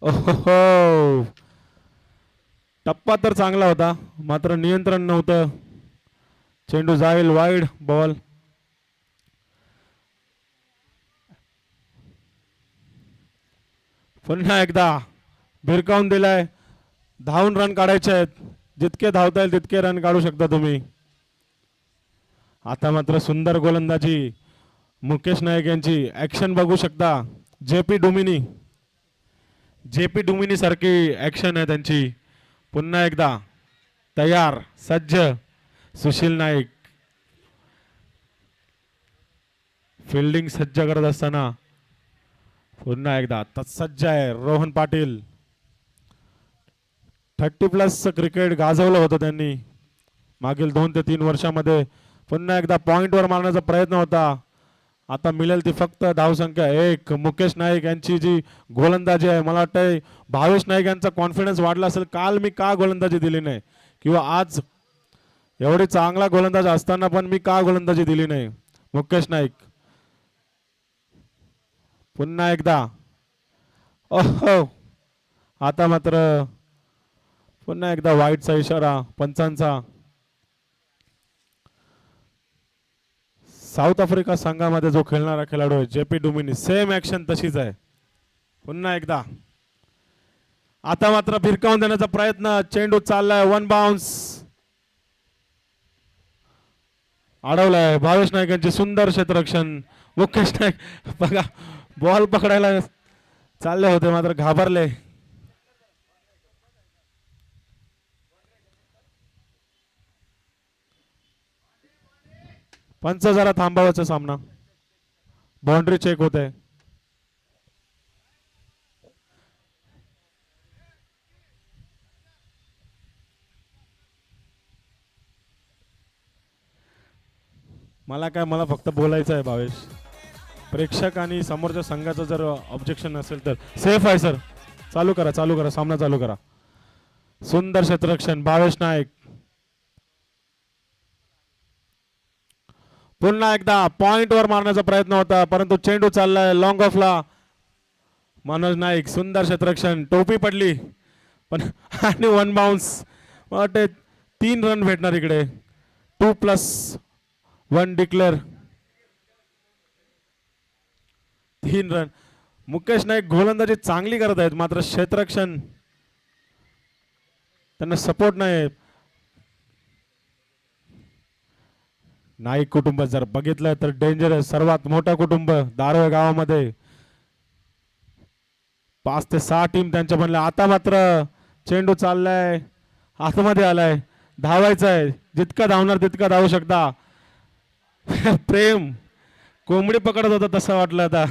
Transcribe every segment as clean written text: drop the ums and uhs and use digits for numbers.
ओहो, टप्पा तर चांगला होता मात्र नियंत्रण नव्हतं. चेंडू जाईल वाईड बॉल. पुन्हा एकदा भिरकावून दिलाय. धावून रन काढायचे आहेत. जितके धावता येईल तितके रन काढू शकता तुम्ही. आता मात्र सुंदर गोलंदाजी. मुकेश नायक यांची ऍक्शन बघू शकता. जेपी डुमिनी, जेपी डुमिनी सारखी ऍक्शन आहे त्यांची. पुन्हा एकदा तयार सज्ज सुशील नाईक. फिल्डिंग सज्ज करत असताना पुन्हा एकदा तत्सज्ज आहे रोहन पाटील. 30+ क्रिकेट गाजवलं होतं त्यांनी मागील 2 ते 3 वर्षामध्ये. पुन्हा एकदा पॉइंटवर मारण्याचा प्रयत्न होता. आता मिळेल ती फक्त धावसंख्या 1. मुकेश नाईक यांची जी गोलंदाजी आहे, मला वाटतंय भावेश नाईक यांचा कॉन्फिडन्स वाढला असेल. काल मी का गोलंदाजी दिली नाही किंवा आज एवढी चांगला गोलंदाज असताना पण मी का गोलंदाजी दिली नाही. मुकेश नाईक पुन्हा एकदा. ओहो, आता मात्र पुन्हा एकदा वाईटचा इशारा पंचांचा. साऊथ आफ्रिका संघामध्ये जो खेळणारा खेळाडू आहे जेपी डुमिनी, सेम ऍक्शन तशीच आहे. पुन्हा एकदा आता मात्र भिरकावून देण्याचा प्रयत्न. चेंडू चाललाय वन बाउन्स. अडवलाय. भावेश नाईकांचे सुंदर क्षेत्ररक्षण. मुकेश नाईक बघा बॉल पकडायला चालले होते मात्र घाबरले. पंच जरा थांबावाचा सामना. बाउंड्री चेक होते. मला फक्त बोलायचं आहे भावेश. प्रेक्षक आणि समोरच्या संघाचं जर ऑब्जेक्शन असेल तर सेफ आहे सर. चालू करा चालू करा सामना चालू करा. सुंदर क्षेत्ररक्षण भावेश नाईक. पुन्हा एकदा पॉइंट वर मारण्याचा प्रयत्न होता परंतु चेंडू चाललाय लॉंग ऑफला. मनोज नाईक सुंदर क्षेत्ररक्षण. टोपी पडली पण आणि वन बाउन्स. वाटते 3 रन भेटणार इकडे. 2+1 डिक्लेअर. 3 रन. मुकेश नाईक गोलंदाजी चांगली करत आहेत मात्र क्षेत्ररक्षण त्यांना सपोर्ट नाही. नाईक कुटुंब जर बघितलं तर डेंजरस, सर्वात मोठं कुटुंब दारव्या गावामध्ये. 5 ते 6 टीम त्यांच्या बनल्या. आता मात्र चेंडू चाललाय आतमध्ये आलाय. धावायचं आहे. जितका धावणार तितका धावू शकता. प्रेम कोंबडी पकडत होता तसं वाटलं आता,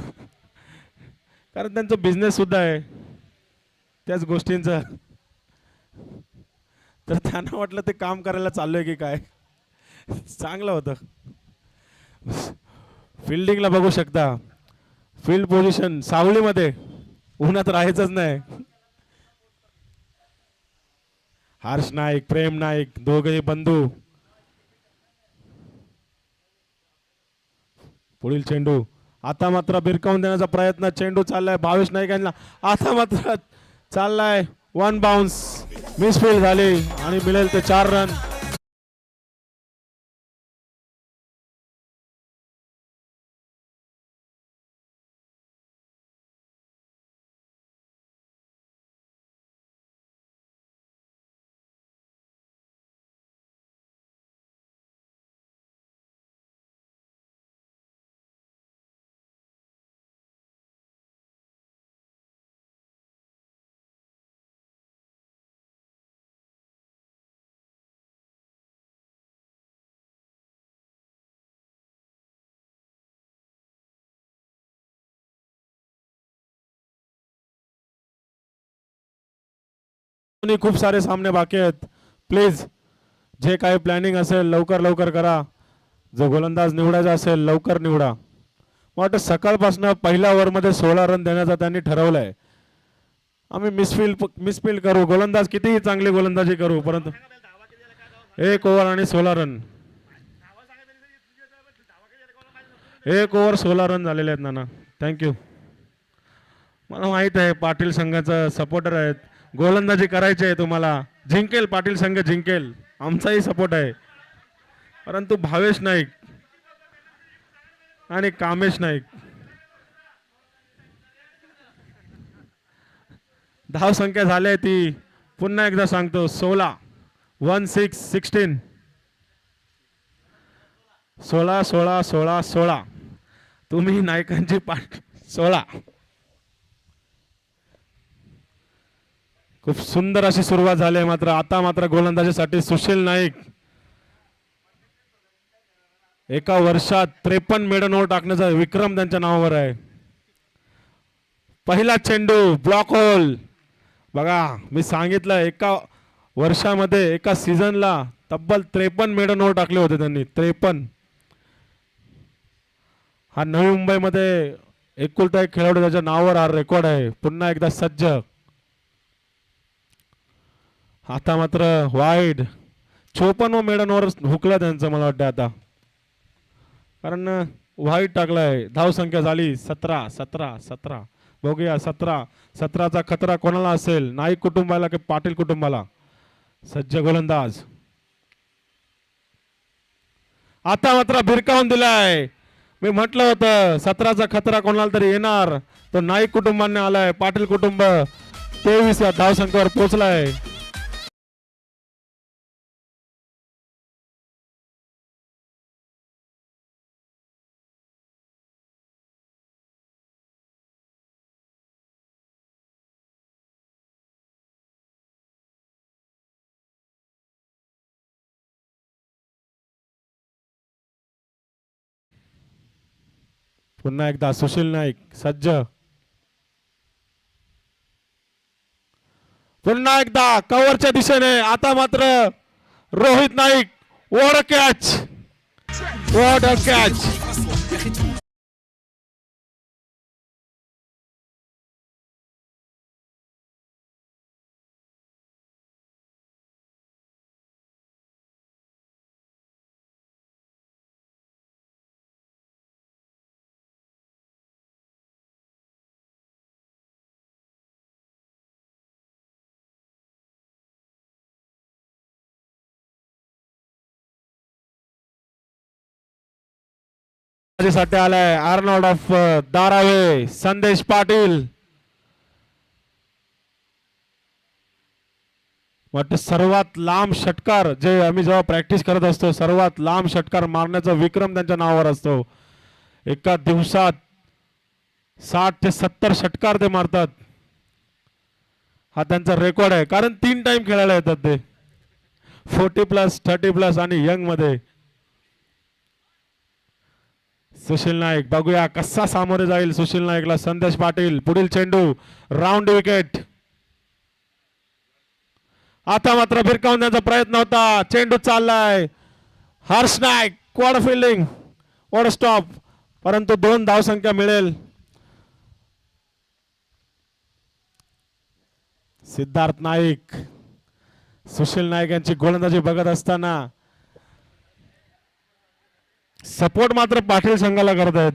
कारण त्यांचा बिझनेस सुद्धा आहे त्याच गोष्टींचा. तर त्यांना वाटलं ते काम करायला चाललोय की काय. चांगलं होतं. फिल्डिंगला बघू शकता. फील्ड पोझिशन सावलीमध्ये उन्हात राहायचंच नाही. हर्ष नाईक, प्रेम नाईक दोघेही बंधू. पुढील चेंडू आता मात्र भिरकावून देण्याचा प्रयत्न. चेंडू चाललाय भावेश नाईक यांना. आता मात्र चाललाय वन बाउन्स. मिसफील्ड झाली आणि मिळेल ते 4 रन. खूप सारे सामने बाकी आहेत. प्लीज जे काही प्लॅनिंग असेल लवकर लवकर करा. जो गोलंदाज निवडायचा असेल लवकर निवडा. वाटतं सकाळपासून पहिल्या ओव्हरमध्ये 16 रन देण्याचा त्यांनी ठरवलंय. आम्ही मिसफील्ड करू, गोलंदाज कितीही चांगली गोलंदाजी करू परंतु 1 ओव्हर आणि 16 रन. 1 ओव्हर 16 रन झालेले आहेत नाना. थँक्यू. मला माहित आहे पाटील संघाचा सपोर्टर आहेत. गोलंदाजी करायची आहे तुम्हाला. जिंकेल पाटील संघ जिंकेल. आमचाही सपोर्ट आहे. परंतु भावेश नाईक आणि कामेश नाईक धाव संख्या झाली ती पुन्हा एकदा सांगतो 16 16 16 16 16 16 तुम्ही नायकांची पाठ 16. खूप सुंदर अशी सुरुवात झाली आहे. मात्र आता मात्र गोलंदाजीसाठी सुशील नाईक एका वर्षात 53 मेडन ओव्हर टाकण्याचा विक्रम त्यांच्या नावावर आहे. पहिला चेंडू ब्लॉक होल. बघा मी सांगितलं एका वर्षामध्ये एका सीझनला तब्बल 53 मेडन ओव्हर टाकले होते त्यांनी. 53. हा नवी मुंबईमध्ये एकुलता एक खेळाडू त्याच्या नावावर हा रेकॉर्ड आहे. पुन्हा एकदा सज्ज. आता मात्र वाईड 54 मेडन ओव्हर हुकला त्यांचं मला वाटतं आता, कारण वाईट टाकलाय. धाव संख्या झाली 17 17 17. बघूया 17 17चा खतरा कोणाला असेल, नाईक कुटुंबाला की पाटील कुटुंबाला. सज्ज गोलंदाज आता मात्र भिरकावून दिलाय. मी म्हटलं होतं 17चा खतरा कोणाला तरी येणार, तो नाईक कुटुंबाने आलाय. पाटील कुटुंब 23 या धाव संख्येवर पोहोचलाय. पुन्हा एकदा सुशील नाईक सज्ज. पुन्हा एकदा कव्हरच्या दिशेने. आता मात्र Rohit Naik. What a catch, what a catch. साठी आलाय आर्नॉल्ड ऑफ दारावे संदेश पाटील. वाटतं सर्वात लांब षटकार जे आम्ही जेव्हा प्रॅक्टिस करत असतो, सर्वात लांब षटकार मारण्याचा विक्रम त्यांच्या नावावर असतो. एका दिवसात 60 ते 70 षटकार ते मारतात. हा त्यांचा रेकॉर्ड आहे, कारण 3 टाइम खेळायला येतात ते 40+, 30+ आणि यंग मध्ये. सुशील नाईक बघूया कसा सामोरे जाईल सुशील नाईकला संदेश पाटील. पुढील चेंडू राऊंड विकेट. आता मात्र भिरकावून देण्याचा प्रयत्न होता. चेंडू चाललाय. Harsh Naik quad fielding, what stop, परंतु 2 धाव संख्या मिळेल. सिद्धार्थ नाईक सुशील नाईक यांची गोलंदाजी बघत असताना सपोर्ट मात्र पाटील संघाला करत आहेत.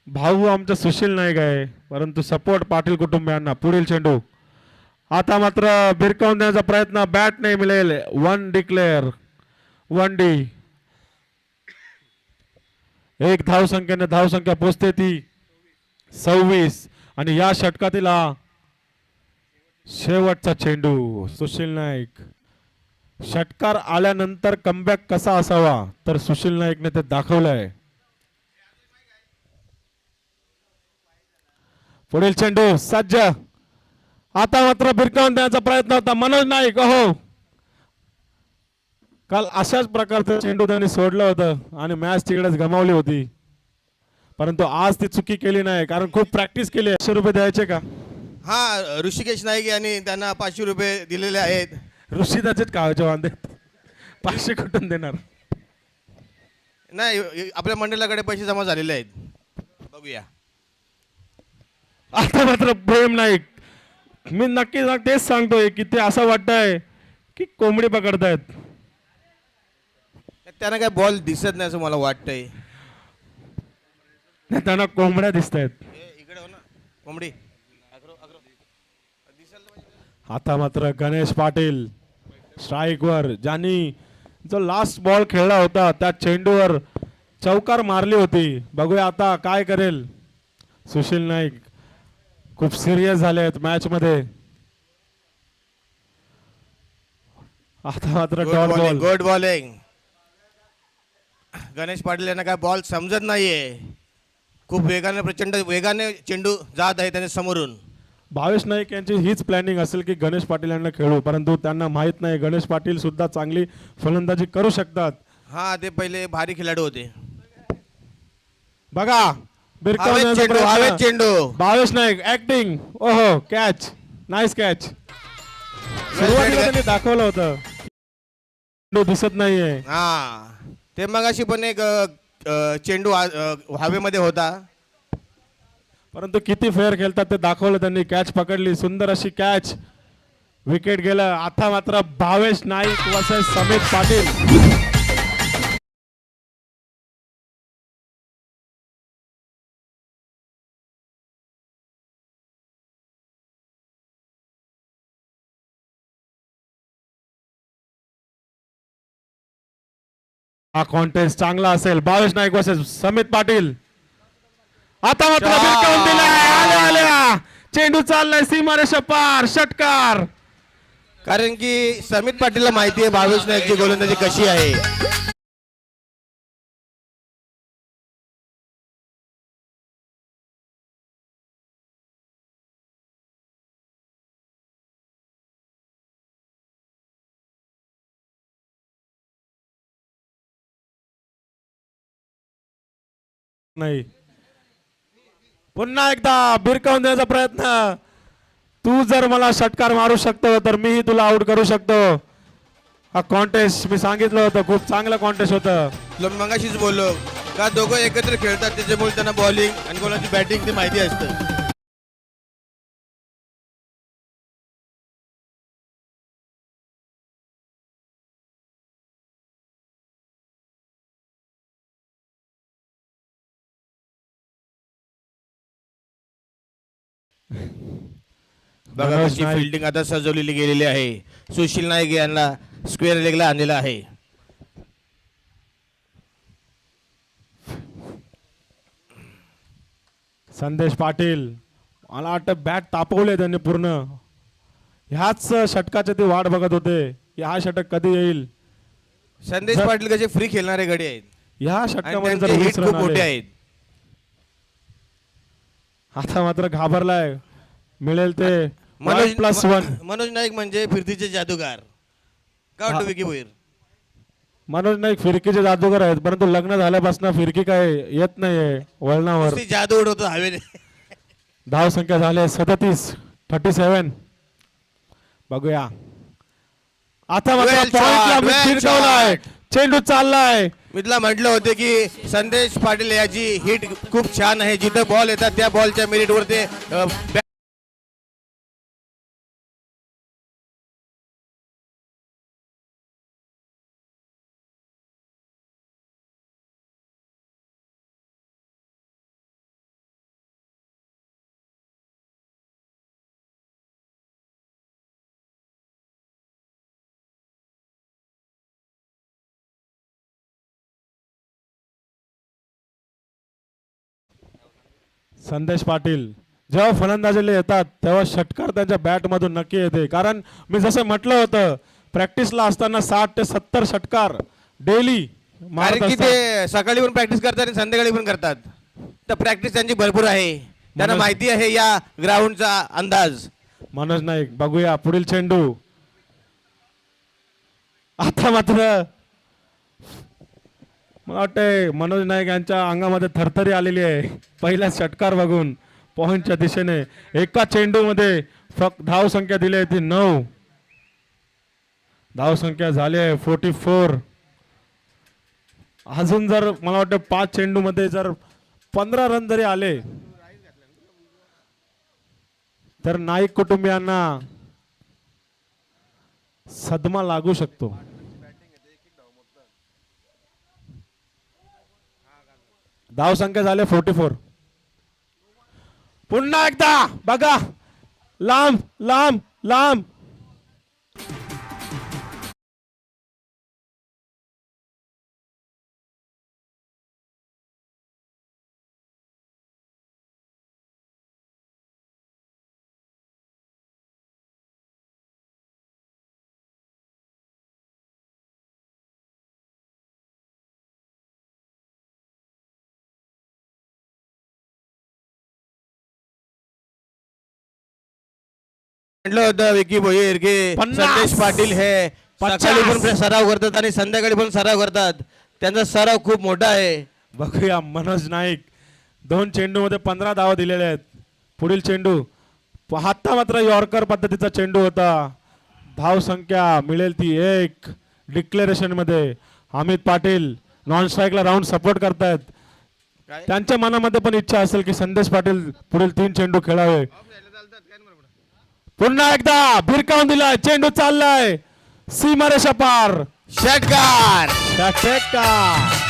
भाऊ आमचा सुशील नाईक आहे, परंतु सपोर्ट पाटील कुटुंबियांना. पुढील चेंडू आता मात्र भिरकावून देण्याचा प्रयत्न. बॅट नाही मिळेल. 1 डिक्लेअर, 1 डी. एक धाव संख्येने धाव संख्या पोचते ती 26. आणि या षटकातील शेवटचा चेंडू सुशील नाईक. षटकार आल्यानंतर कमबॅक कसा असावा तर सुशील नाईकने ते दाखवलंय. पुढील चेंडू सज्ज. आता मात्र भिरकावून देण्याचा प्रयत्न होता मनोज नाईक. हो, काल अशाच प्रकारचं चेंडू त्यांनी सोडलं होतं आणि मॅच तिकडेच गमावली होती, परंतु आज ती चुकी केली नाही, कारण खूप प्रॅक्टिस केली. 100 रुपये द्यायचे का? हा, ऋषिकेश नाईक यांनी त्यांना 500 रुपये दिलेले आहेत. ऋषीदाचेच कावाचे वांदे 500 कुठून देणार? नाही, आपल्या मंडळाकडे पैसे जमा झालेले आहेत. बघूया. आता मात्र प्रेम नाईक. मी नक्की तेच सांगतोय की ते असं वाटतंय की कोंबडी पकडतायत. त्यांना काय बॉल दिसत नाही असं मला वाटतंय. त्यांना कोंबड्या दिसत आहेत. इकडे कोंबडी आता मात्र गणेश पाटील स्ट्राईकवर, ज्यांनी जो लास्ट बॉल खेळला होता त्या चेंडूवर चौकार मारली होती. बघूया आता काय करेल सुशील नाईक. खूप सिरियस झाले आहेत मॅच मध्ये. आता मात्र dot ball. Good bowling. Ganesh Patil यांना काय बॉल समजत नाहीये. खूप वेगाने, प्रचंड वेगाने चेंडू जात आहे त्याच्या समोरून. भावेश नाईक यांची हीच प्लॅनिंग असेल की गणेश पाटील यांना खेळू, परंतु त्यांना माहित नाही गणेश पाटील सुद्धा चांगली फलंदाजी करू शकतात. हा, ते पहिले भारी खेळाडू होते. बघा हवेत चेंडू, हवेत चेंडू. भावेश नाईक ऍक्टिंग. ओहो, कॅच, नाईस कॅच. सुरुवातीला त्यांनी दाखवलं होतं चेंडू दिसत नाहीये. हा, ते मगाशी पण एक चेंडू हवेमध्ये होता. परंतु किती फेअर खेळतात ते दाखवलं त्यांनी. कॅच पकडली, सुंदर अशी कॅच, विकेट गेलं. आता मात्र भावेश नाईक वर्सेस समित पाटील. हा कॉन्टेस्ट चांगला असेल. भावेश नाईक वर्सेस समित पाटील. आता मात्र भिरकावून दिलाय. आल्या आल्या चेंडू चाललाय सीमारेषा पार, षटकार. कारण की समित पाटीलला माहिती आहे भावेश नाईकची गोलंदाजी कशी आहे. नाही, पुन्हा एकदा भिरकावून देण्याचा प्रयत्न. तू जर मला षटकार मारू शकतो तर मीही तुला आउट करू शकतो. हा कॉन्टेस्ट मी सांगितलं होतं खूप चांगलं कॉन्टेस्ट होतं. तुला मी मगाशीच बोललो का दोघं एकत्र खेळतात त्याच्यामुळे त्यांना बॉलिंग आणि कोणाची बॅटिंग ती माहिती असतं. बघा मनोज कशी नाईक. फिल्डिंग आता सजवलेली गेलेली आहे. सुशील नाईक यांना स्क्वेअर लेगला आणलेला आहे. संदेश पाटील, मला वाटतं बॅट तापवले त्यांनी पूर्ण. ह्याच षटकाच्या ते वाट बघत होते. हा षटक कधी येईल. संदेश पाटील कसे फ्री खेळणारे गडी आहेत ह्या आणि षटकामध्ये त्यांचे जर हिट 20 खूप रन मोठे आले. आहेत. आता मात्र घाबरलाय. मिळेल ते मनोज +1. मनोज नाईक म्हणजे फिरतीचे जादूगार. काय वाटतं विकी भोईर? मनोज नाईक फिरकीचे जादूगार आहेत, परंतु लग्न झाल्यापासून फिरकी काय येत नाहीये वळणावर. नुसती जादू उडवतो हवेने. धाव संख्या झाले 37. बघूया आता मात्र Well पॉइंटला shot, well फिरकवलाय. चेंडू चाललाय. मी तुला म्हटलं होते की संदेश पाटील याची हिट खूप छान आहे. जिथं बॉल येतात त्या बॉलच्या मेरिटवर ते संदेश पाटील जेव्हा फलंदाजीला येतात तेव्हा षटकार त्यांच्या बॅट मधून नक्की येते. कारण मी जसं म्हटलं होतं प्रॅक्टिसला असताना 60 ते 70 षटकार डेली मारत कारण की असतात. ते सकाळी पण प्रॅक्टिस करतात आणि संध्याकाळी पण करतात. तर प्रॅक्टिस त्यांची भरपूर आहे. त्यांना माहिती आहे या ग्राउंडचा अंदाज. मनोज नाईक, बघूया पुढील चेंडू. आता मात्र मला वाटतंय मनोज नाईक यांच्या अंगामध्ये थरथरी आलेली आहे पहिला षटकार बघून. पॉइंटच्या दिशेने एका चेंडू मध्ये फक्त धाव संख्या दिली आहे ती 9. धाव संख्या झाली आहे 44. अजून जर मला वाटतं 5 चेंडू मध्ये जर 15 रन जरी आले तर नाईक कुटुंबियांना सदमा लागू शकतो. धाव संख्या झाले 44. पुन्हा एकदा बघा, लांब लांब लांब. म्हटलं होतं विकी भोईर की 50. संदेश पाटील हे 50. सकाळी पण सराव करतात आणि संध्याकाळी पण सराव करतात. त्यांचा सराव खूप मोठा आहे. बघूया मनोज नाईक 2 चेंडूमध्ये 15 धावा दिलेल्या आहेत. पुढील चेंडू पाहता मात्र यॉर्कर पद्धतीचा चेंडू होता. धाव संख्या मिळेल ती 1. डिक्लेरेशन मध्ये अमित पाटील नॉन स्ट्राईकला राऊंड सपोर्ट करतायत. काय? त्यांच्या मनामध्ये पण इच्छा असेल की संदेश पाटील पुढील 3 चेंडू खेळावे. पुन्हा एकदा भिरकावून दिलाय, चेंडू चाललाय सीमारेषा पार. षटकार. षटकार.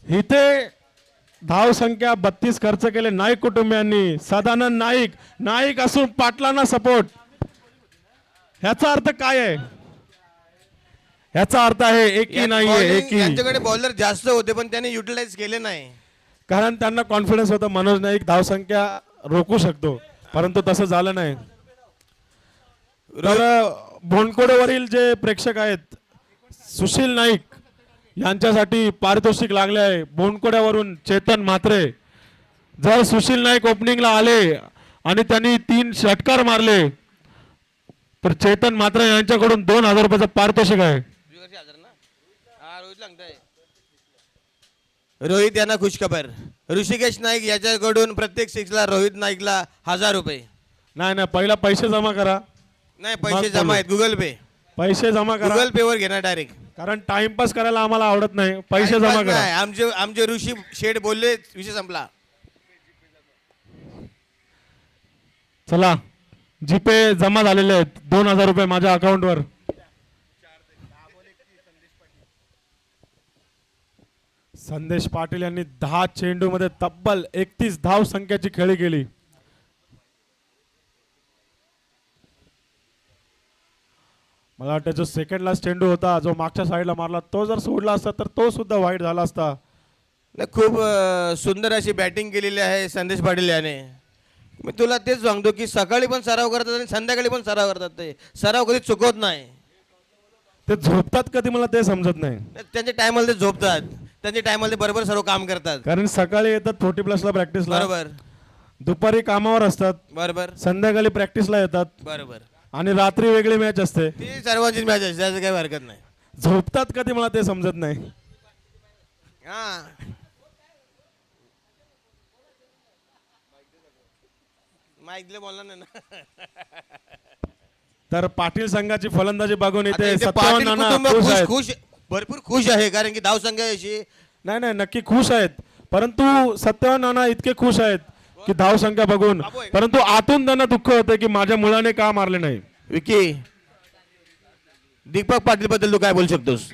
इथे धाव संख्या 32 खर्च केले नाईक कुटुंबियांनी. सदानंद नाईक, नाईक असून पाटलांना सपोर्ट. ह्याचा अर्थ काय आहे? ह्याचा अर्थ आहे एकी नाहीये एकी. यांच्याकडे बॉलर जास्त होते पण त्यांनी युटिलाइज केले नाही. कारण त्यांना कॉन्फिडन्स होता मनोज नाईक धाव संख्या रोखू शकतो, परंतु तसं झालं नाही. तर भोंडकोडेवरील जे प्रेक्षक आहेत सुशील नाईक यांच्यासाठी पारितोषिक लागले आहे. भोंडकोड्यावरून चेतन म्हात्रे. जर सुशील नाईक ओपनिंगला आले आणि त्यांनी 3 षटकार मारले तर चेतन म्हात्रे यांच्याकडून 2000 रुपयाचं पारितोषिक आहे. रोहित यांना खुशखबर. ऋषिकेश नाईक याच्याकडून प्रत्येक 6ला रोहित नाईकला 1000 रुपये. नाही नाही, पहिला पैसे जमा करा. नाही पैसे जमा आहेत गुगल पे. पैसे जमा करा, गुगल पे वर घेणार डायरेक्ट. कारण टाइमपास करायला आम्हाला आवडत नाही. पैसे जमा करा. नाही, आमचे ऋषी शेठ बोलले विषय संपला. चला, जीपे जमा झालेले आहेत 2000 रुपये माझ्या अकाउंटवर. संदेश पाटील यांनी 10 चेंडू मध्ये तब्बल 31 धाव संख्याची खेळी केली. मला वाटतं जो सेकंड लास्ट चेंडू होता जो मागच्या साईडला मारला तो जर सोडला असता तर तो सुद्धा वाईट झाला असता. खूप सुंदर अशी बॅटिंग केलेली आहे संदेश पाटील याने. मी तुला तेच सांगतो की सकाळी पण सराव करतात आणि संध्याकाळी पण सराव करतात. ते सराव कधी चुकवत नाही. ते झोपतात कधी मला ते समजत नाही. त्यांच्या टायमाला ते झोपतात, त्यांच्या टायमाला ते बरोबर सर्व काम करतात. कारण सकाळी येतात 40+ ला प्रॅक्टिसला, बरोबर दुपारी कामावर असतात, बरोबर संध्याकाळी प्रॅक्टिसला येतात बरोबर. आणि रात्री वेगळी मॅच असते. ती सर्वांचीच मॅच असते, त्याचं काही हरकत नाही. झोपतात कधी मला ते समजत नाही. हा माईक दिले बोलणार नाही ना. तर पाटील संघाची फलंदाजी बघून आता इथे इथे सत्यवान पाटील नाना कुटुंब खुश खुश आहेत. खुश भरपूर खुश आहे, कारण की धावसंख्या अशी नाही नाही नक्की खुश आहेत, परंतु सत्यवान नाना इतके खुश आहेत की धावसंख्या बघून, परंतु आतून त्यांना दुःख होतं की माझ्या मुलाने का मारले नाही. विकी दीपक पाटील बद्दल तू काय बोलू शकतोस?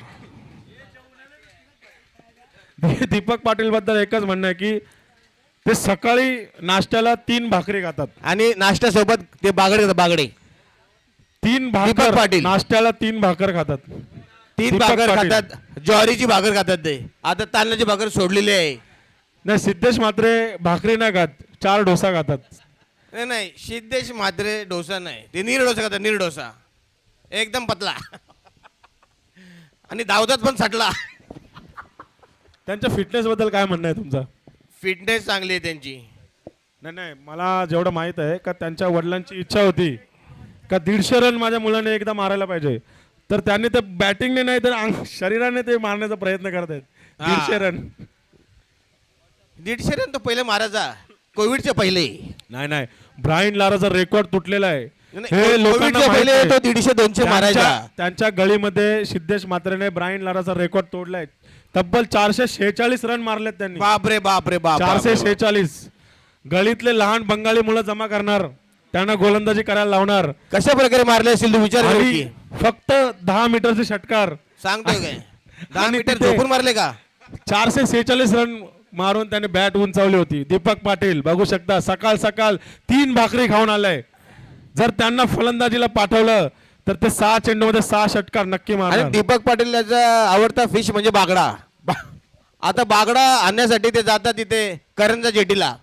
दीपक पाटील बद्दल एकच म्हणणं आहे की ते सकाळी नाश्त्याला 3 भाकरी खातात. आणि नाश्त्यासोबत ते बागडे खातात, बागडे 3 दीपक भाकर पाटील. नाश्त्याला 3 भाकर खातात. 3 दीपक भाकर पाटील. खातात, ज्वारीची भाकर खातात. ते आता तांदळाची भाकर सोडलेली आहे. नाही सिद्धेश मात्रे भाकरी नाही खात, 4 डोसा खातात. नाही नाही, सिद्धेश म्हात्रे डोसा नाही, ते नीर डोसा खातात, नीर डोसा एकदम पतला आणि धावतात पण सटला. त्यांच्या फिटनेस बद्दल काय म्हणणं आहे तुमचं? फिटनेस चांगली आहे त्यांची. नाही नाही मला जेवढं माहित आहे का त्यांच्या वडिलांची इच्छा होती का 150 रन माझ्या मुलाने एकदा मारायला पाहिजे, तर त्यांनी ते बॅटिंगने नाही तर शरीराने ते मारण्याचा प्रयत्न करत आहेत. हा. 150 रन 150 रन तो पहिले मारायचा, कोविडच्या पहिले. नाही नाही ब्रायन लाराचा रेकॉर्ड तुटलेला आहे. नाही, हे लोकांना कोविडच्या माहित पहिले नाही. तो 150-200 मारायचा. त्यांच्या गळीमध्ये सिद्धेश मात्रेने ब्रायन लाराचा रेकॉर्ड तोडलाय. तब्बल 446 रन मारलेत त्यांनी. बापरे बापरे बाप 446. गळीतले लहान बंगाली मुलं जमा करणार, त्यांना गोलंदाजी करायला लावणार कशा प्रकारे मारले असेल तू विचार कर आणि की. फक्त 10 मीटरचे षटकार सांगतोय काय 10 आणि मीटर तिथे झोपून मारले का? 446 रन मारून त्याने बॅट उंचावली होती. दीपक पाटील बघू शकता सकाळ सकाळ 3 भाकरी खाऊन आलाय. जर त्यांना फलंदाजीला पाठवलं तर ते 6 चेंडूमध्ये 6 षटकार नक्की आणि मारणार. दीपक पाटील याचा आवडता फिश म्हणजे बागडा. आता बागडा आणण्यासाठी ते जातात तिथे करंजा जेटीला.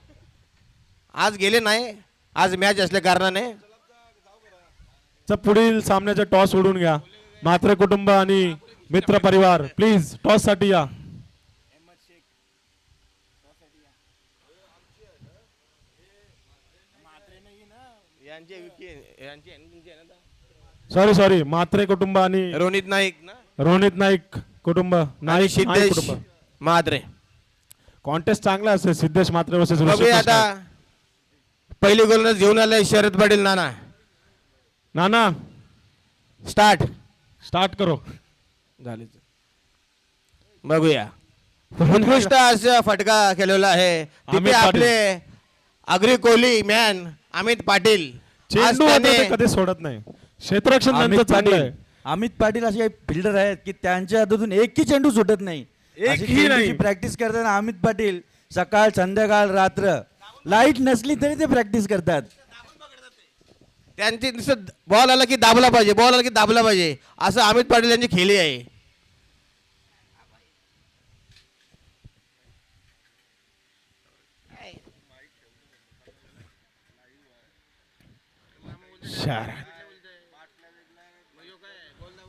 आज गेले नाही, आज मॅच असल्या कारणाने. तर पुढील सामन्याचा टॉस उडून घ्या. म्हात्रे कुटुंब आणि मित्र परिवार प्लीज टॉस साठी या. सॉरी म्हात्रे कुटुंब आणि रोनित नाईक ना रोहित नाईक कुटुंब आणि नाईक नाईक सिद्धेश कुटुंब. महात्रे. कॉन्टेस्ट चांगला असेल. सिद्धेश मात्रे वर्सेस बघूया आता पहिली गोलंदाज घेऊन आलाय शरद पाटील नाना. नाना स्टार्ट करो. झाले. बघूया उत्कृष्ट असा फटका केलेला आहे तिथे अमित पाटील. आपले अग्री कोहली मॅन अमित पाटील. आज चेंडू होता त्याने- ते कधी सोडत नाही. क्षेत्ररक्षण त्यांचं अमित चांगलं पाटील आहे. अमित पाटील असे फिल्डर आहेत की त्यांच्या हातातून एकही चेंडू सुटत नाही. एकही नाही. प्रॅक्टिस करताना अमित पाटील सकाळ संध्याकाळ रात्र लाईट नसली तरी ते प्रॅक्टिस करतात. त्यांची नुसतं बॉल आला की दाबला पाहिजे, बॉल आला की दाबला पाहिजे, असं अमित पाटील यांची खेळी आहे.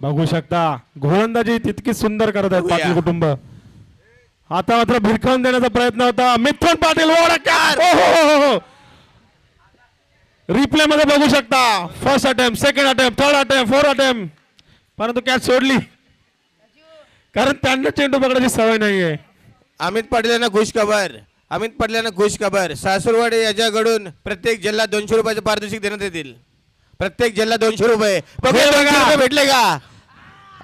बघू शकता गोलंदाजी तितकी सुंदर करत आहेत बघूया. पाटील कुटुंब. आता मात्र भिरकावून देण्याचा प्रयत्न होता. मिथुन पाटील रिप्ले मध्ये बघू शकता. First attempt, second attempt, third attempt, fourth attempt, परंतु कॅच सोडली कारण त्यांना चेंडू पकडायची सवय नाहीये. अमित पाटील यांना खुश खबर, अमित पाटील यांना खुश खबर. सासूरवाडी याच्याकडून प्रत्येक जिल्हा 200 रुपयाचे पारितोषिक देण्यात येतील. प्रत्येक जिल्हा 200 रुपये. बघूया हे बघा. 200 रुपये भेटले का?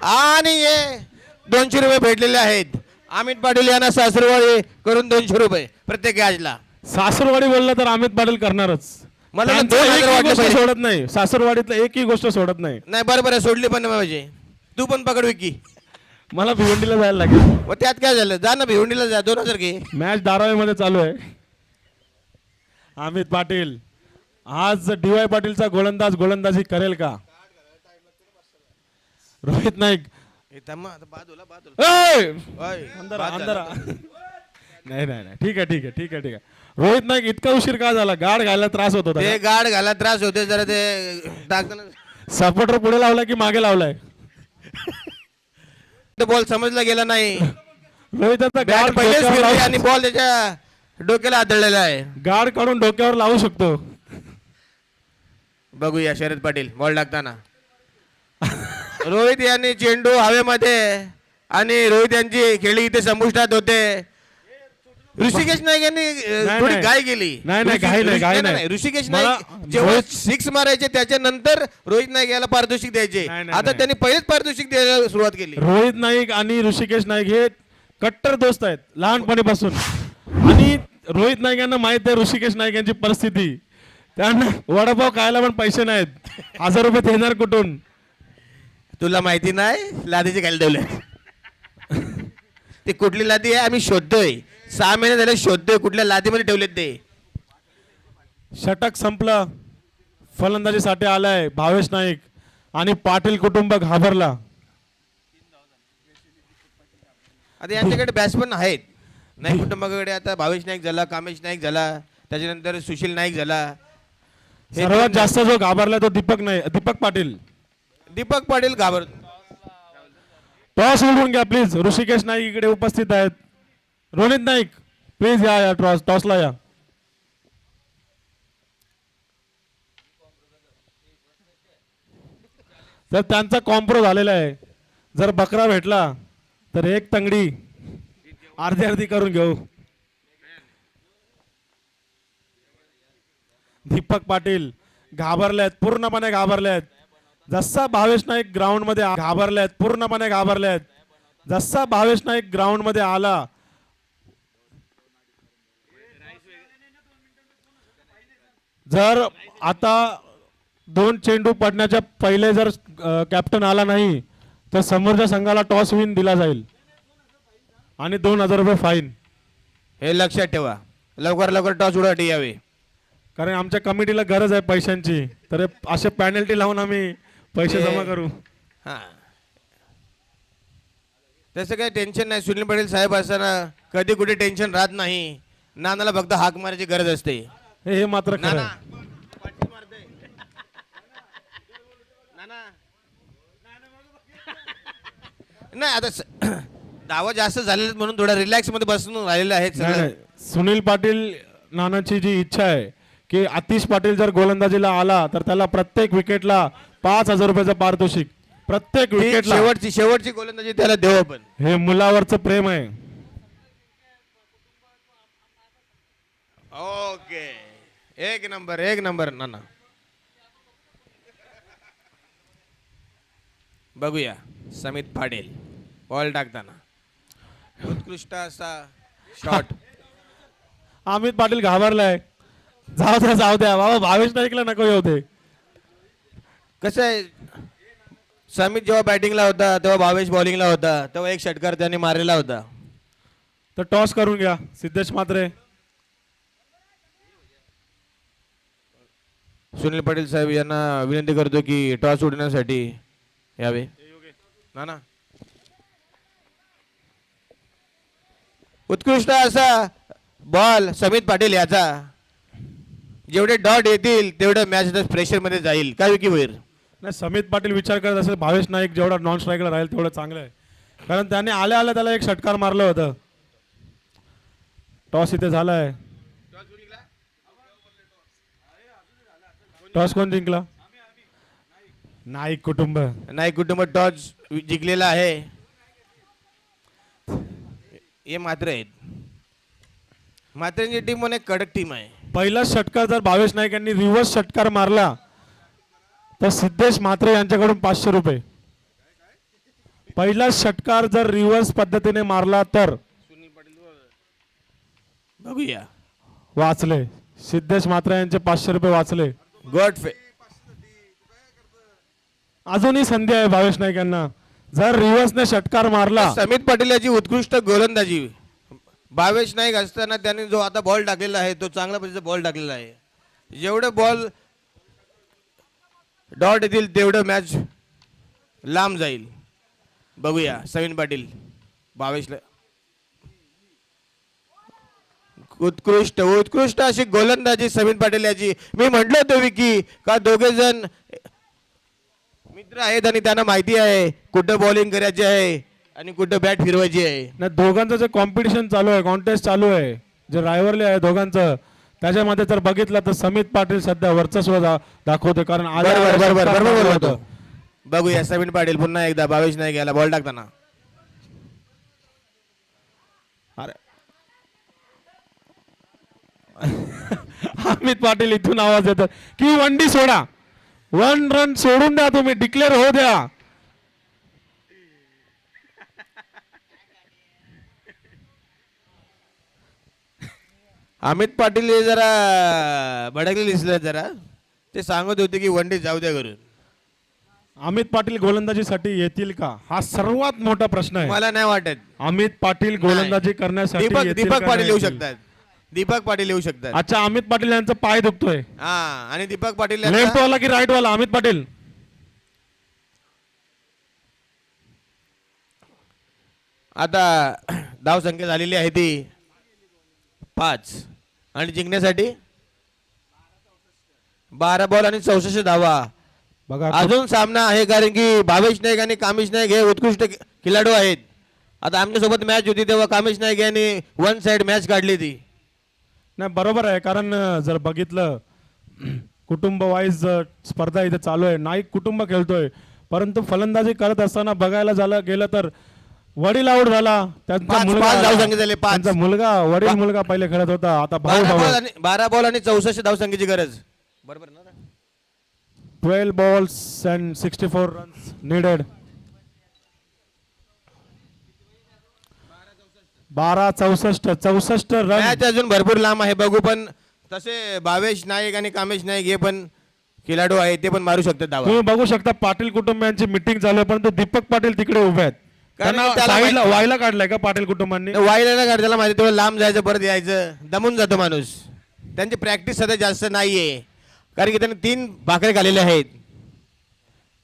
आणि हे 200 रुपये भेटलेले आहेत. अमित पाटील यांना सासूरवाडी करून 200 रुपये प्रत्येक गॅजला. सासूरवाडी बोललं तर अमित पाटील करणारच. मला ना त्यांचं 2000 एकही वाटलं गोष्ट पाहिजे. सोडत नाही. सासूरवाडीतलं एकही गोष्ट सोडत नाही. नाही बरोबर आहे, सोडली पण नाही पाहिजे. तू पण पकड विकी. मला भिवंडीला जायला लागेल. मग त्यात काय झालं, जा ना भिवंडीला जा, 2000 घे. मॅच धारावीमध्ये चालू आहे. अमित पाटील आज डी.वाय. पाटीलचा गोलंदाजी करेल का? रोहित नाईक हे थांब आता, बाजूला बाजूला. ए! ओय, अंदर बाद अंदर झाला. नाही नाही नाही ठीक आहे. रोहित नाईक इतका उशीर का झाला? गाड घायला त्रास होत ते होता. गाड घाला त्रास होते जरा, ते टाकताना सपोर्टर पुढे लावलाय की मागे लावलाय? बॉल समजला गेला नाही. रोहिताचा बॅट गार्ड पहिलेच डोक्यावर फिरली लावू- आणि बॉल त्याच्या डोक्याला आदळलेला आहे. गार्ड काढून डोक्यावर लावू शकतो. बघूया शरद पाटील बॉल टाकताना. रोहित यांनी चेंडू हवेमध्ये आणि रोहित यांची खेळी इथे संपुष्टात होते. ऋषिकेश नाईक यांनी नाही, थोडी नाही. गाय केली. नाही, नाही, घाई नाही, घाई नाही. ऋषिकेश मला नाईक जेव्हा रोहित- 6 मारायचे त्याच्यानंतर रोहित नाईक याला पारितोषिक द्यायचे. नाही, नाही, आता नाही. त्यांनी पहिलेच पारितोषिक द्यायला सुरुवात केली. रोहित नाईक आणि ऋषिकेश नाईक हे कट्टर दोस्त आहेत लहानपणीपासून. आणि रोहित नाईक यांना माहित आहे ऋषिकेश नाईक यांची परिस्थिती. त्यांना वडापाव खायला पण पैसे नाहीत. 1000 रुपये देणार कुठून? तुला माहिती नाही लादीचे खाली ठेवले. ते कुठली लादी आहे आम्ही शोधतोय. 6 महिने झाले शोधतोय कुठल्या लादीमध्ये ठेवलेत ते. षटक संपलं. फलंदाजीसाठी आलाय भावेश नाईक आणि पाटील कुटुंब घाबरला. आता यांच्याकडे बॅट्समन आहेत. नाईक कुटुंबाकडे आता भावेश नाईक झाला, कामेश नाईक झाला, त्याच्यानंतर सुशील नाईक झाला. हे सर्वात तीन- जास्त जो घाबरला तो दीपक पाटील. दीपक पाटील घाबर. टॉस उडवून घ्या प्लीज. ऋषिकेश नाईक इकडे उपस्थित आहेत. रोनित नाईक प्लीज या टॉसला या. तर त्यांचा कॉम्प्रो झालेला आहे. जर बकरा भेटला तर एक तंगडी अर्धी अर्धी करून घेऊ. दीपक पाटील घाबरलेत, पूर्णपणे घाबरलेत. जसा भावेश नाईक ग्राउंड मध्ये घाबरलेत, पूर्णपणे घाबरलेत. जसा भावेश नाईक ग्राउंड मध्ये आला जर आता 2 चेंडू पडण्याच्या पहिले जर कॅप्टन आला नाही तर समोरच्या संघाला टॉस विन दिला जाईल आणि 2000 रुपये फाईन. हे लक्षात ठेवा. लवकर लवकर टॉस उडवटी यावे. कारण आमच्या कमिटीला गरज आहे पैशांची. तर हे असे पॅनल्टी लावून आम्ही पैसे हे- जमा करू. हा तसं काही टेन्शन नाही. सुनील पाटील साहेब असताना कधी कुठे टेन्शन राहत नाही. नानाला फक्त हाक मारायची गरज असते. हे मात्र खरं नाना आहे. पाटील मारतोय. नाना. नाही आता धावा जास्त झालेले आहेत म्हणून थोडा रिलॅक्स मध्ये बसून राहिलेलं आहे नाही, सगळं. नाही. सुनील पाटील नानाची जी इच्छा आहे की आतिश पाटील जर गोलंदाजीला आला तर त्याला प्रत्येक विकेटला 5000 रुपयाचं पारितोषिक. प्रत्येक ती विकेटला. शेवटची गोलंदाजी त्याला देऊ आपण. हे मुलावरचं प्रेम आहे. ओके एक नंबर नाना. बघूया समित पाटील बॉल टाकताना उत्कृष्ट असा शॉट. अमित पाटील घाबरलाय. जाऊ द्या बाबा. भावेश नाईकला नको येऊ दे. कसं आहे समित जेव्हा बॅटिंगला होता तेव्हा भावेश बॉलिंगला होता तेव्हा एक षटकार त्याने मारलेला होता. तर टॉस करून घ्या सिद्धेश म्हात्रे. सुनील पाटील साहेब यांना विनंती करतो की टॉस उडण्यासाठी यावे. ना उत्कृष्ट असा बॉल समित पाटील याचा. जेवढे डॉट येतील तेवढं मॅच प्रेशर मध्ये जाईल. काय विकी भैर. नाही, समित पाटील विचार करत असेल भावेश नाईक जेवढा नॉन स्ट्राईकला राहील तेवढं चांगलं आहे. कारण त्याने आल्या त्याला एक षटकार मारलं होतं. टॉस इथे झालाय. टॉस कोण जिंकला? नाईक कुटुंब. नाही कुटुंब टॉस जिंकलेला आहे. हे मात्र आहेत. मात्रेंची टीम पण एक कडक टीम आहे. पहिला षटकार जर भावेश नाईक यांनी रिव्हर्स षटकार मारला तर सिद्धेश म्हात्रे यांच्याकडून 500 रुपये. पहिला षटकार जर रिव्हर्स पद्धतीने मारला तर बघूया. वाचले. सिद्धेश म्हात्रे यांचे 500 रुपये वाचले. गॉड फे. अजूनही संधी आहे भावेश नाईक यांना. जर रिव्हर्सने षटकार मारला समित पाटील याची उत्कृष्ट गोलंदाजी. भावेश नाईक असताना त्याने जो आता बॉल टाकलेला आहे तो चांगल्या पद्धतीचा बॉल टाकलेला आहे. जेवढे बॉल डॉट येतील तेवढं मॅच लांब जाईल. बघूया समीन पाटील भावेशला. उत्कृष्ट अशी गोलंदाजी समीन पाटील याची. मी म्हटलं होतं विकी का दोघे जण मित्र आहेत आणि त्यांना माहिती आहे कुठं बॉलिंग करायची आहे आणि कुठं बॅट फिरवायची आहे. नाही दोघांचं जे कॉम्पिटिशन चालू आहे, कॉन्टेस्ट चालू आहे, जे रायव्हरली आहे दोघांचं, त्याच्यामध्ये जर बघितलं तर समित पाटील सध्या वर्चस्व दाखवते. कारण आल्या- बरोबर आल्या बरोबर षटकार बरोबर मारलं बोलतो. होतं. बघूया समीर पाटील पुन्हा एकदा भावेश नाईक याला बॉल टाकताना. अरे अमित पाटील इथून आवाज देतात की वंडी सोडा, 1 रन सोडून द्या, तुम्ही डिक्लेअर होऊ द्या. अमित पाटील हे जरा भडकले दिसले जरा. ते सांगत होते की वनडे जाऊ द्या करून. अमित पाटील गोलंदाजीसाठी येतील का, हा सर्वात मोठा प्रश्न आहे. मला नाही वाटत. अमित पाटील गोलंदाजी करण्यासाठी दीपक येतील दीपक का पाटील नाही येऊ येतील? शकतात. दीपक पाटील येऊ शकतात. अच्छा, अमित पाटील यांचा पाय दुखतोय. हा आणि दीपक पाटील लेफ्ट यांचा- वाला की राईट वाला अमित पाटील? आता धाव संख्या झालेली आहे ती 5 आणि जिंकण्यासाठी 12 बॉल आणि 64 धावा. बघा अजून सामना आहे कारण की भावेश नाईक आणि कामेश नाईक हे उत्कृष्ट खेळाडू आहेत. आता आमच्यासोबत मॅच होती तेव्हा कामेश नाईक यांनी 1 साइड मॅच काढली ती. नाही बरोबर आहे, कारण जर बघितलं कुटुंब वाईज स्पर्धा इथे चालू आहे, नाईक कुटुंब खेळतोय, परंतु फलंदाजी करत असताना बघायला गेलं तर वडील आऊट झाला, त्यांचा पाच धाव संख्या झाले, 5. त्यांचा मुलगा वडील मुलगा पहिले खेळत होता, आता भाऊ 12 बॉल आणि 64 धाव संख्येची गरज. बरोबर ना? 12 balls and 64 runs needed. 64 run. Match अजून भरपूर लांब आहे बघू. पण तसे भावेश नाईक आणि कामेश नाईक हे पण खेळाडू आहेत, ते पण मारू शकतात धावा. तुम्ही बघू शकता पाटील कुटुंबियांची मिटिंग चालू आहे, परंतु दीपक पाटील तिकडे उभे आहेत. कारण त्यांना त्याला साईडला माहिती- व्हायला काढलाय का पाटील कुटुंबांनी? वाईला नाही त्याला माहिती थोडं लांब जायचं परत यायचं, दमून जातो माणूस. त्यांची प्रॅक्टिस सध्या जास्त नाहीये कारण की त्यांनी 3 भाकरे खाल्लेले आहेत.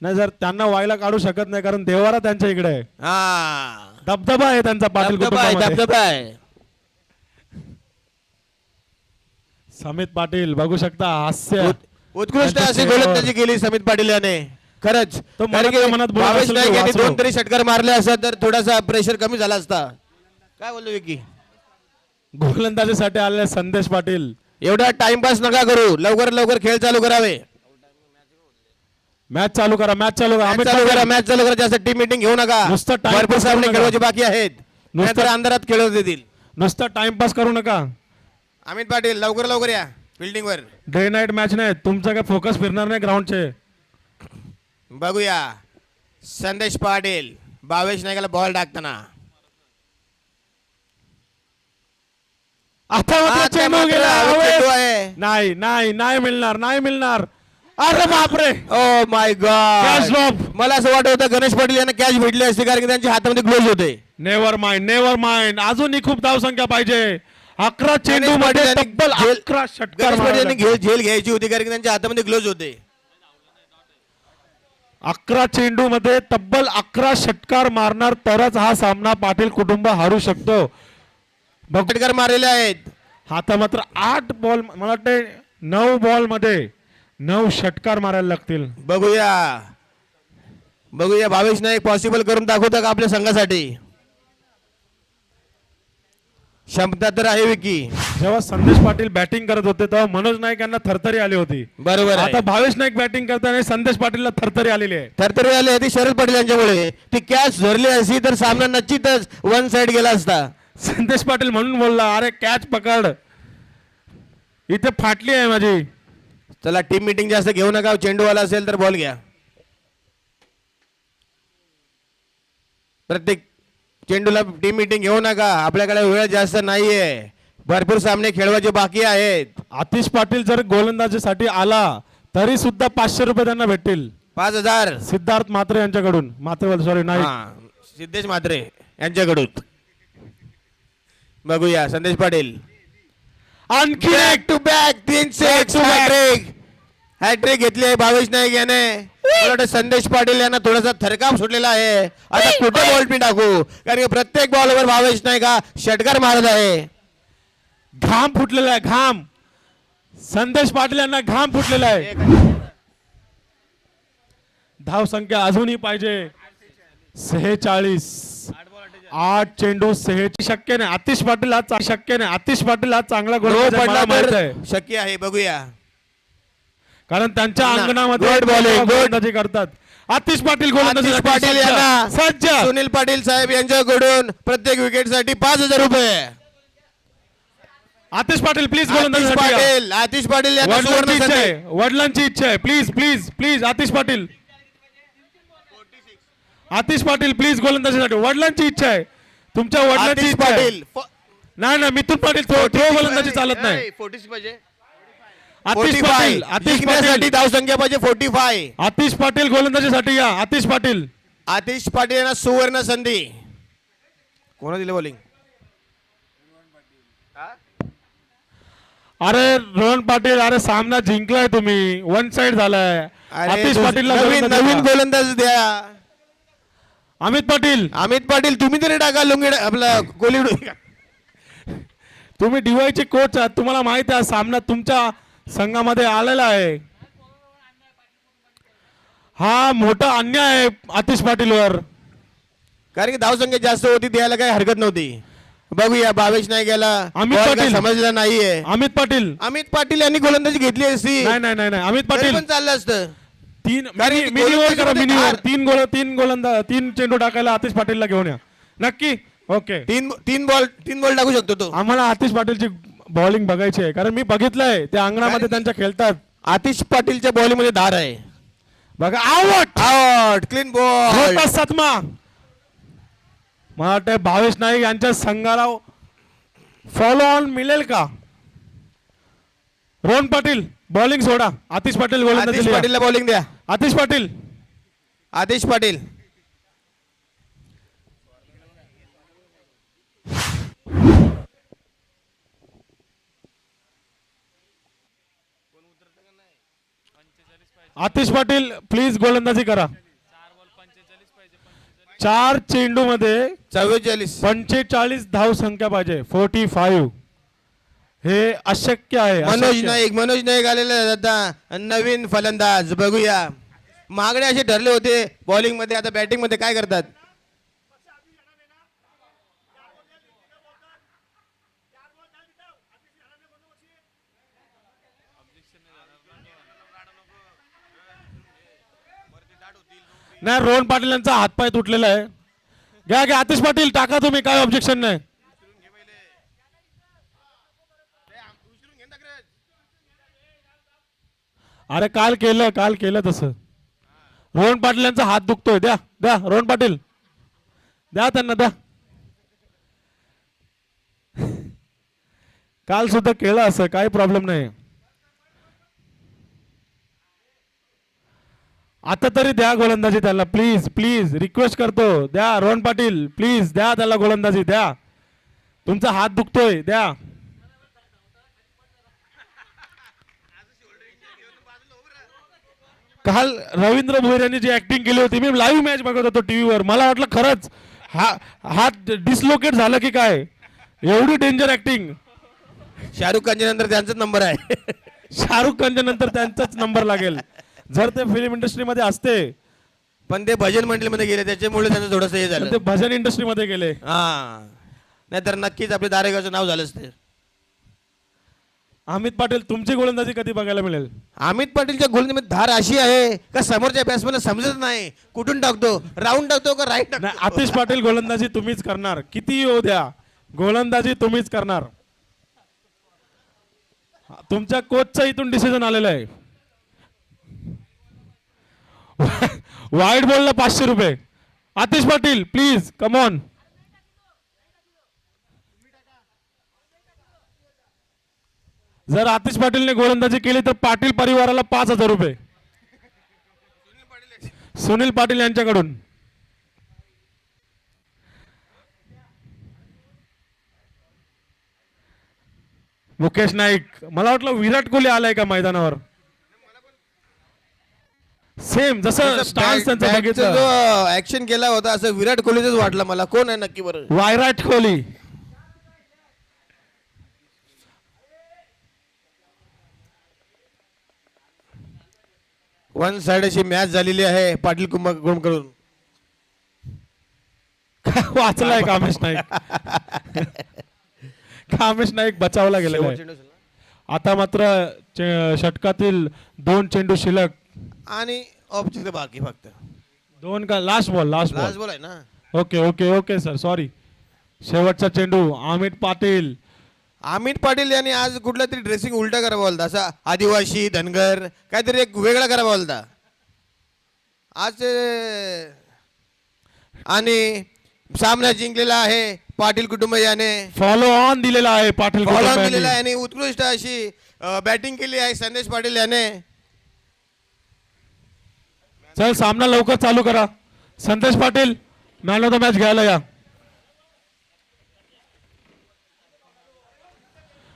नाही जर त्यांना व्हायला काढू शकत नाही, कारण देवारा त्यांच्या इकडे आहे, हा दबदबा आहे त्यांचा पाटील धबधबा आहे, कुटुंबामध्ये. धबधबा आहे. समित पाटील बघू शकता हास्य. उत्कृष्ट त्यांच्या अशी चेहऱ्यावर. गोलंदाजी केली समित पाटील याने खरंच. तो कारण की मनातल्या मनात बोलत भावेश असेल नाईक की यांनी वाचलो. 2 तरी षटकार मारले असत तर थोडासा प्रेशर कमी झाला असता. काय बोललो विकी? गोलंदाजीसाठी आलेले संदेश पाटील. एवढा टाइमपास नका करू, लवकर लवकर खेळ चालू करावे. मॅच चालू करा, मॅच चालू करा. मॅच अमित चालू करा, पाटील, मॅच चालू करा. जास्त टीम मीटिंग घेऊ नका. नुसतं time भरपूर pass सामने करू नका. खेळवायचे बाकी आहेत. नाहीतर अंधारात खेळवू देतील. नुसतं टाइमपास करू नका. अमित पाटील लवकर लवकर या फिल्डिंग वर. डे नाईट मॅच नाही, तुमचा काय फोकस फिरणार नाही ग्राउंडचे. बघूया संदेश पाटील भावेश नाईकाला बॉल टाकताना. आता मात्र आता चेंडू मात्र गेला. हवेत चेंडू हवेत. आहे. नाही नाही नाही मिळणार, नाही मिळणार. अरे बापरे, oh my Catch God. drop. मला असं वाटत होतं गणेश पाटील यांना कॅच भेटली असते कारण की त्यांच्या हातामध्ये ग्लोव्ह होते. Never mind, never mind. अजूनही खूप धावसंख्या पाहिजे. 11 चेंडू गणेश मध्ये पाटील यांनी तब्बल झेल- 11 षटकार गणेश पाटील यांनी मारावे झेल घ्यायची होती कारण की त्यांच्या हातामध्ये ग्लोव्ह होते. 11 चेंडू मध्ये तब्बल 11 षटकार मारणार तरच हा सामना पाटील कुटुंब हारू शकतो. षटकार मारलेले आहेत. आता मात्र 8 बॉल, मला वाटते 9 बॉल मध्ये 9 षटकार मारायला लागतील. बघूया बघूया भावेश नाईक पॉसिबल करून दाखवता का आपल्या संघासाठी? क्षमता तर आहे विकी. जेव्हा संदेश पाटील बॅटिंग करत होते तेव्हा मनोज नाईक यांना थरथरी आली होती. बरोबर आहे. आता भावेश नाईक बॅटिंग करताना संदेश पाटीलला थरथरी आलेली आहे. थरथरी आले ती शरद पाटील यांच्यामुळे. ती कॅच धरली असती तर सामना निश्चितच 1 साइड गेला असता. संदेश पाटील म्हणून बोलला, अरे कॅच पकड, इथे फाटली आहे माझी. चला टीम मीटिंग जास्त घेऊ नका. चेंडूवाला असेल तर बॉल घ्या. प्रत्येक चेंडूला टीम मीटिंग घेऊ नका. आपल्याकडे वेळ जास्त नाहीये, भरपूर सामने खेळवायचे बाकी आहेत. आतिश पाटील जर गोलंदाजीसाठी आला तरी सुद्धा 500 रुपये त्यांना भेटतील. 5000. सिद्धार्थ म्हात्रे यांच्याकडून, म्हात्रे सॉरी नाही, हा, सिद्धेश म्हात्रे यांच्याकडून. बघूया संदेश पाटील आणखी बॅक टू बॅक 3 हॅट्रिक घेतली आहे भावेश नाईक याने. मला वाटतं संदेश पाटील यांना थोडासा थरकाप सुटलेला आहे. आता कुठे बॉल पी टाकू कारण की प्रत्येक बॉलवर भावेश नाईक हा षटकार मारत आहे. घाम फुटलेला आहे, घाम. संदेश पाटील यांना घाम फुटलेला आहे. धाव संख्या अजूनही पाहिजे. 46. 8 चेंडू 46. शक्य नाही. आतिश पाटील आज शक्य नाही. आतिश पाटील आज चांगला नो गोलंदाज आहे, पडला मला माहित तर आहे. शक्य आहे, बघूया. कारण त्यांच्या ना, अंगणामध्ये good bowling, good. गोलंदाजी करतात. आतिश पाटील गोलंदाजी आतिश पाटील यांना सज्ज. सुनील पाटील साहेब यांच्याकडून प्रत्येक विकेट साठी 5,000 रुपये. आतिश पाटील प्लीज आतिश गोलंदाजी पाटील, आतिश पाटील यांना वडिलांची सुवर्ण इच्छा संधी. आहे. वडिलांची इच्छा आहे. Please please please Atish Patil. Atish Patil please गोलंदाजीसाठी वडिलांची इच्छा आहे. तुमच्या वडिलांची आतिश इच्छा आहे. पाटील नाही नाही मिथुन पाटील थ्रो गोलंदाजी चालत नाही. 46 पाहिजे. आतिश पाटील. आतिश जिंकण्यासाठी पाटील. धाव संख्या पाहिजे 45. आतिश पाटील गोलंदाजीसाठी या. आतिश पाटील. आतिश पाटील यांना सुवर्ण संधी. कोणा दिले बॉलिंग? अरे रोहन पाटील, अरे सामना जिंकलाय तुम्ही, वन साइड झालाय. आतिश पाटीलला नवीन गोलंदाजी नवीन द्या. गोलंदाज द्या. अमित पाटील अमित पाटील तुम्ही तरी टाका लुंगी आपला कोली. तुम्ही डीवायचे कोच आहात, तुम्हाला माहिती आहे सामना तुमच्या संघामध्ये आलेला आहे. हा मोठा अन्याय आहे आतिश पाटीलवर. कारण की धाव संख्या जास्त होती, द्यायला काही हरकत नव्हती. बघूया भावेश नाही गेला, अमित बॉल काय पाटील. समजला नाहीये. अमित पाटील. अमित पाटील यांनी गोलंदाजी घेतली असती नाही नाही नाही नाही अमित तरी पाटील पण चाललं असतं. तीन कारण की मिनीवर करा. गोलंदाजीमध्ये मिनीवर धार. तीन गोलंदाज 3 चेंडू टाकायला आतिश पाटीलला घेऊन या नक्की. ओके तीन बॉल टाकू शकतो तो. आम्हाला आतिश पाटीलची बॉलिंग बघायची आहे, कारण मी बघितलंय त्या अंगणामध्ये त्यांच्या खेळतात. आतिश पाटीलच्या बॉलिंग मध्ये धार आहे. बघा आउट. Out, clean ball. मोठा सतमा. मला वाटतं भावेश नाईक यांच्या संघाला फॉलो ऑन मिळेल का? रोहन पाटील बॉलिंग सोडा. आतिश पाटील आतिश गोलंदाजी. पाटीलला बॉलिंग द्या. आतिश पाटील. आतिश पाटील. आतिश पाटील प्लीज गोलंदाजी करा. 4 चेंडू मध्ये 44. 45 धाव संख्या पाहिजे. 45 हे अशक्य आहे. मनोज अशक्य. नाईक आलेले आहेत आता नवीन फलंदाज. बघूया, मागणे असे ठरले होते बॉलिंग मध्ये, आता बॅटिंग मध्ये काय करतात? नाही रोहन पाटील यांचा हातपाय तुटलेला आहे. घ्या घ्या आतिश पाटील टाका तुम्ही, काय ऑब्जेक्शन नाही. अरे काल केलं तसं. रोहन पाटील यांचा हात दुखतोय. द्या द्या रोहन पाटील, द्या त्यांना द्या. काल सुद्धा केलं असं, काही प्रॉब्लेम नाही. आता तरी द्या गोलंदाजी त्याला, प्लीज प्लीज रिक्वेस्ट करतो. द्या रोहन पाटील, प्लीज द्या त्याला गोलंदाजी द्या. तुमचा हात दुखतोय, द्या. काल रवींद्र भोईर यांनी जी ऍक्टिंग केली होती, मी लाईव्ह मॅच बघत होतो टीव्हीवर, मला वाटलं खरंच हात डिसलोकेट झालं की काय, एवढी डेंजर ऍक्टिंग. शाहरुख खानच्या नंतर त्यांचाच नंबर आहे. शाहरुख खानच्या नंतर त्यांचाच नंबर लागेल जर ते फिल्म इंडस्ट्रीमध्ये असते. पण ते भजन मंडळीमध्ये गेले, त्याच्यामुळे त्यांचं थोडंसं हे झालं. ते भजन इंडस्ट्रीमध्ये गेले. हा, नाहीतर नक्कीच आपल्या दारेगावचं नाव झालं असते. अमित पाटील तुमची गोलंदाजी कधी बघायला मिळेल? अमित पाटीलच्या गोलंदाजीमध्ये धार अशी आहे का समोरच्या बॅट्समॅनला समजत नाही कुठून टाकतो, राऊंड टाकतो का राईट नाही, टाकतो. आतिश पाटील गोलंदाजी तुम्हीच करणार, किती येऊ द्या, गोलंदाजी तुम्हीच करणार. तुमच्या कोचचा इथून डिसिजन आलेला आहे. वाईट बॉलला 500 रुपये. Atish Patil please come on. जर आतिश पाटीलने गोलंदाजी केली तर पाटील परिवाराला 5,000 रुपये सुनील पाटील यांच्याकडून. मुकेश नाईक, मला वाटलं विराट कोहली आलाय का मैदानावर. सेम जसं स्टान्स त्यांचं बघितलं, जो ऍक्शन केला होता असं विराट कोहलीच वाटलं मला. कोण आहे नक्की बरं? विराट कोहली. वन साइड अशी मॅच झालेली आहे पाटील कुंभकरून. वाचलाय कामेश नाईक. कामेश नाईक बचावला गेलेला आहे. चेंडू उचलला. आता मात्र षटकातील 2 चेंडू शिल्लक. आणि ऑब्जेक्ट बाकी फक्त 2 का लास्ट बॉल लास्ट बॉल आहे ना. Okay okay okay sir sorry. शेवटचा चेंडू अमित पाटील. अमित पाटील यांनी आज कुठला तरी ड्रेसिंग उलटा करा बोलता, असा आदिवासी धनगर काहीतरी एक वेगळा करा बोलता आज. आणि सामना जिंकलेला आहे पाटील कुटुंबियाने. फॉलो ऑन दिलेला आहे पाटील बॉलर कुटुंबियांनी. दिलेला आहे आणि उत्कृष्ट अशी बॅटिंग केली आहे संदेश पाटील याने. चल सामना लवकर चालू करा. संदेश Patil man of the match घ्यायला या.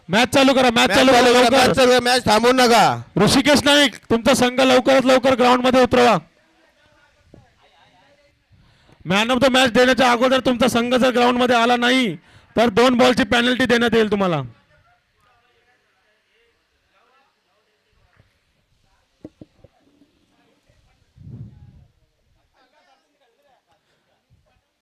मॅच चालू करा. मॅच चालू करा लवकर. मॅच थांबवू नका. ऋषिकेश नाईक तुमचा संघ लवकरात लवकर ग्राउंड मध्ये उतरवा. मॅन ऑफ द मॅच देण्याच्या अगोदर तुमचा संघ जर ग्राउंड मध्ये आला नाही तर 2 बॉलची पेनल्टी देण्यात येईल तुम्हाला.